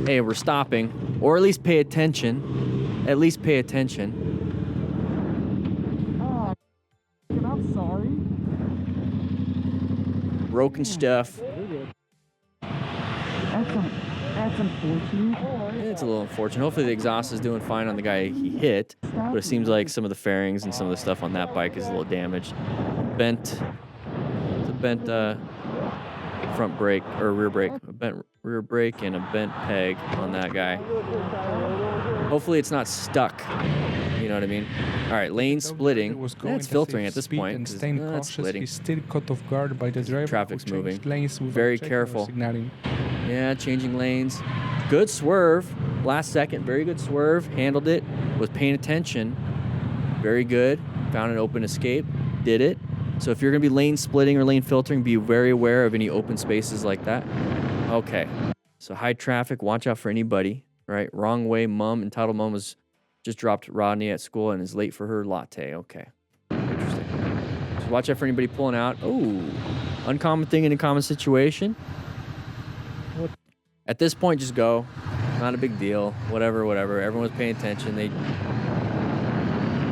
hey, we're stopping, or at least pay attention. At least pay attention. Oh, I'm sorry. Broken stuff. That's unfortunate. It's a little unfortunate. Hopefully the exhaust is doing fine on the guy he hit, but it seems like some of the fairings and some of the stuff on that bike is a little damaged. It's a bent front brake or rear brake, a bent rear brake and a bent peg on that guy. Hopefully it's not stuck. You know what I mean? All right, lane splitting. That's filtering at this point. And staying cautious, he's still caught off guard by the driver. Traffic's moving. Lanes very careful. Yeah, changing lanes. Good swerve. Last second, very good swerve. Handled it. Was paying attention. Very good. Found an open escape. Did it. So if you're going to be lane splitting or lane filtering, be very aware of any open spaces like that. Okay. So high traffic. Watch out for anybody. Right? Wrong way. Entitled mom was just dropped Rodney at school and is late for her latte. Okay. Interesting. So watch out for anybody pulling out. Oh, uncommon thing in a common situation. At this point, just go. Not a big deal. Whatever. Everyone was paying attention.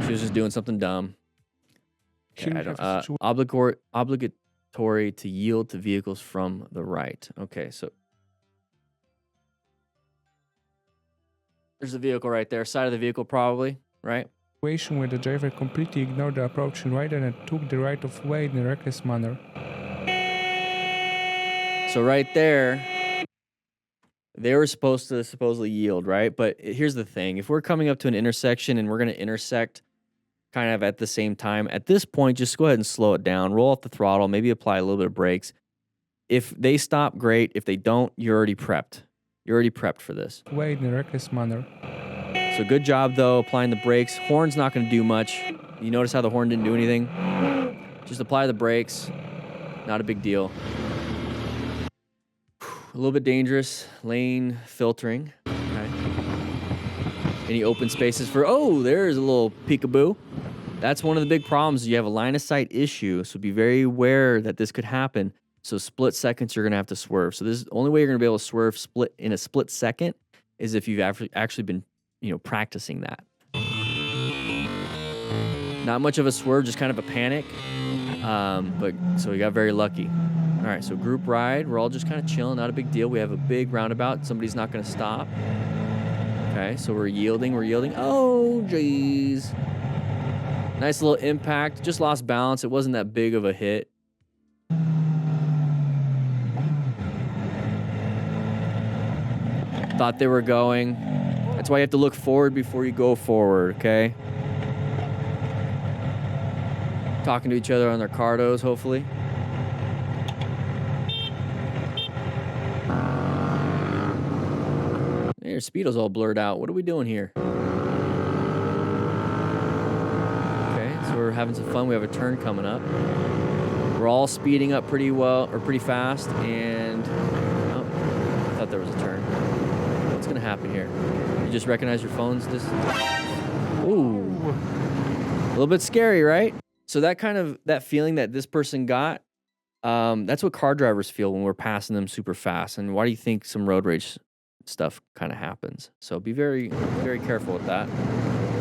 She was just doing something dumb. Okay, obligatory to yield to vehicles from the right. Okay, so there's the vehicle right there. Side of the vehicle, probably, right? Situation where the driver completely ignored the approaching rider and took the right of way in a reckless manner. So right there, they were supposed to supposedly yield, right? But here's the thing. If we're coming up to an intersection and we're going to intersect kind of at the same time, at this point, just go ahead and slow it down. Roll off the throttle. Maybe apply a little bit of brakes. If they stop, great. If they don't, you're already prepped. You're already prepped for this. Way in a reckless manner. So good job, though, applying the brakes. Horn's not going to do much. You notice how the horn didn't do anything? Just apply the brakes. Not a big deal. A little bit dangerous. Lane filtering. Okay. Any open spaces for... Oh, there's a little peekaboo. That's one of the big problems. You have a line of sight issue, so be very aware that this could happen. So split seconds, you're going to have to swerve. So this is the only way you're going to be able to swerve split in a split second is if you've actually been, practicing that. Not much of a swerve, just kind of a panic. But so we got very lucky. All right, so group ride. We're all just kind of chilling, not a big deal. We have a big roundabout. Somebody's not going to stop. Okay, so we're yielding. Oh, jeez. Nice little impact. Just lost balance. It wasn't that big of a hit. Thought they were going. That's why you have to look forward before you go forward, okay? Talking to each other on their cardos, hopefully. Your speedo's all blurred out. What are we doing here? Okay, so we're having some fun. We have a turn coming up. We're all speeding up pretty well, or pretty fast, and... Oh, I thought there was a turn. What's gonna happen here? You just recognize your phones? Ooh. A little bit scary, right? So that feeling that this person got, that's what car drivers feel when we're passing them super fast. And why do you think some road rage stuff kind of happens? So be very, very careful with that.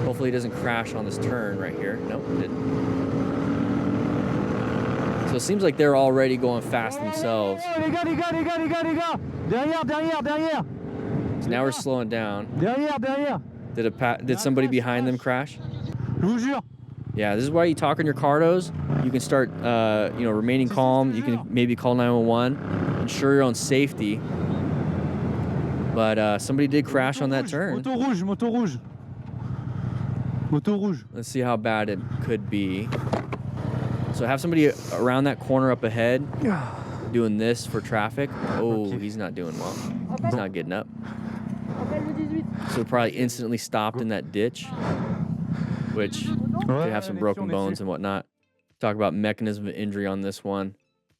Hopefully it doesn't crash on this turn right here. Nope, it didn't. So it seems like they're already going fast themselves. So now we're slowing down. Did somebody behind them crash? Yeah, this is why you talk on your cardos. You can start, remaining calm. You can maybe call 911, ensure your own safety. But somebody did crash on that turn. Moto rouge. Let's see how bad it could be. So have somebody around that corner up ahead doing this for traffic. Oh, he's not doing well. He's not getting up. So probably instantly stopped in that ditch, which could have some broken bones and whatnot. Talk about mechanism of injury on this one.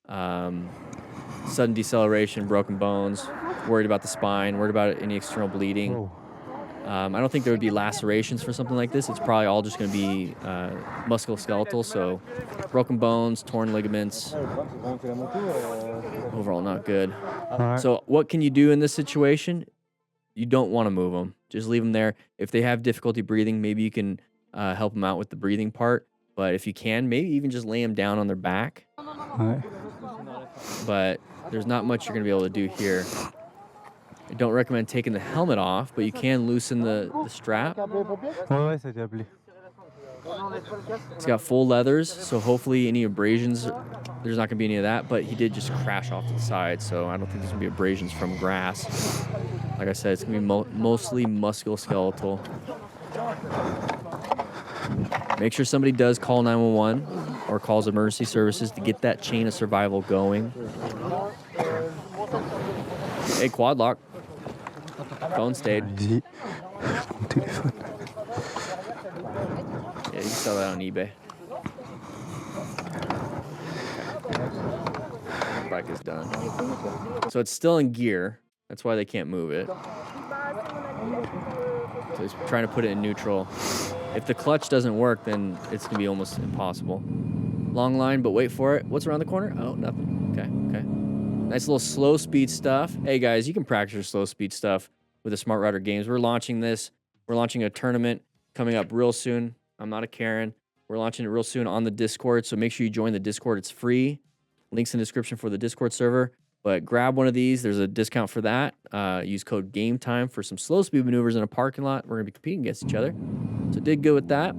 Sudden deceleration, broken bones, worried about the spine, worried about any external bleeding. I don't think there would be lacerations for something like this. It's probably all just going to be musculoskeletal, so broken bones, torn ligaments. Overall, not good. Alright. So what can you do in this situation? You don't want to move them. Just leave them there. If they have difficulty breathing, maybe you can help them out with the breathing part. But if you can, maybe even just lay them down on their back. Ouais. But there's not much you're going to be able to do here. I don't recommend taking the helmet off, but you can loosen the strap. Ouais, ça a été appelé. It's got full leathers, so hopefully any abrasions, there's not going to be any of that. But he did just crash off to the side, so I don't think there's going to be abrasions from grass. Like I said, it's going to be mostly musculoskeletal. Make sure somebody does call 911 or calls emergency services to get that chain of survival going. Hey, quad lock. Phone stayed. Allez-y. Mon téléphone. Yeah, you can sell that on eBay. Okay. Bike is done. So it's still in gear. That's why they can't move it. So he's trying to put it in neutral. If the clutch doesn't work, then it's going to be almost impossible. Long line, but wait for it. What's around the corner? Oh, nothing. Okay. Nice little slow speed stuff. Hey, guys, you can practice your slow speed stuff with the Smart Router games. We're launching this. We're launching a tournament coming up real soon. I'm not a Karen. We're launching it real soon on the Discord, so make sure you join the Discord. It's free. Links in the description for the Discord server. But grab one of these. There's a discount for that. Use code GAMETIME for some slow speed maneuvers in a parking lot. We're going to be competing against each other. So did good with that.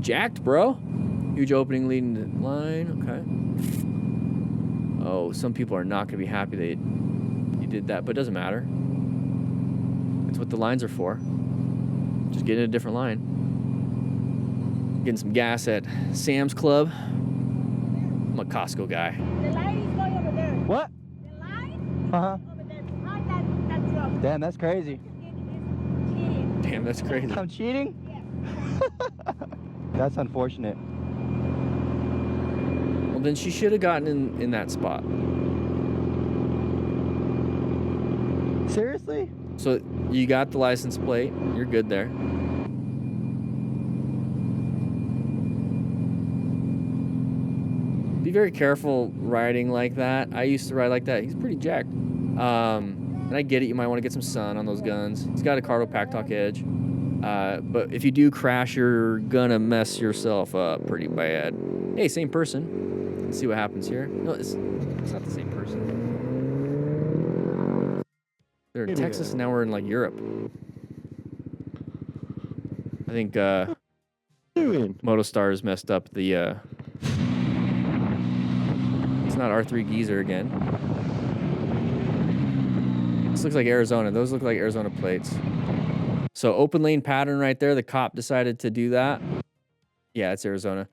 Jacked, bro. Huge opening leading the line. Okay. Oh, some people are not going to be happy that you did that, but it doesn't matter. That's what the lines are for. Just get in a different line. Getting some gas at Sam's Club. I'm a Costco guy. The line is going over there. What? The line Uh-huh. over there. Behind that truck. Damn, that's crazy. Cheating. Damn, that's crazy. I'm cheating? Yeah. That's unfortunate. Well, then she should have gotten in that spot. Seriously? So you got the license plate. You're good there. Be very careful riding like that. I used to ride like that. He's pretty jacked. And I get it. You might want to get some sun on those guns. He's got a Cardo Pack Talk Edge. But if you do crash, you're gonna mess yourself up pretty bad. Hey, same person. Let's see what happens here. No, it's not the same person. They're in Texas, and now we're in like Europe. I think Motostar's messed up the. It's not R3 Geezer again. This looks like Arizona. Those look like Arizona plates. So open lane pattern right there. The cop decided to do that. Yeah, it's Arizona.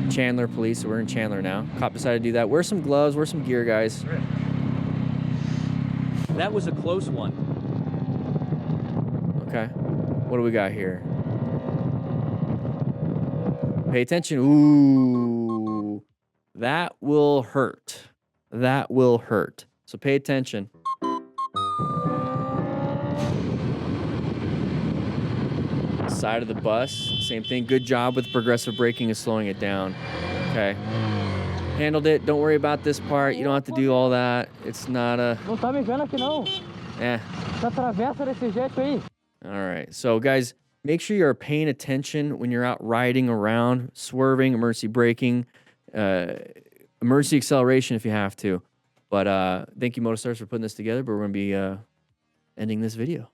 Chandler police. So we're in Chandler now. Cop decided to do that. Wear some gloves. Wear some gear, guys. That was a close one. Okay. What do we got here? Pay attention. Ooh. That will hurt. That will hurt. So pay attention. Side of the bus. Same thing. Good job with progressive braking and slowing it down. Okay. Handled it. Don't worry about this part. You don't have to do all that. It's not a... Não tá me vendo aqui não. Eh. Essa travessa desse jeito aí. All right. So, guys, make sure you're paying attention when you're out riding around, swerving, emergency braking, emergency acceleration if you have to. But thank you, Motostars, for putting this together. But we're going to be ending this video.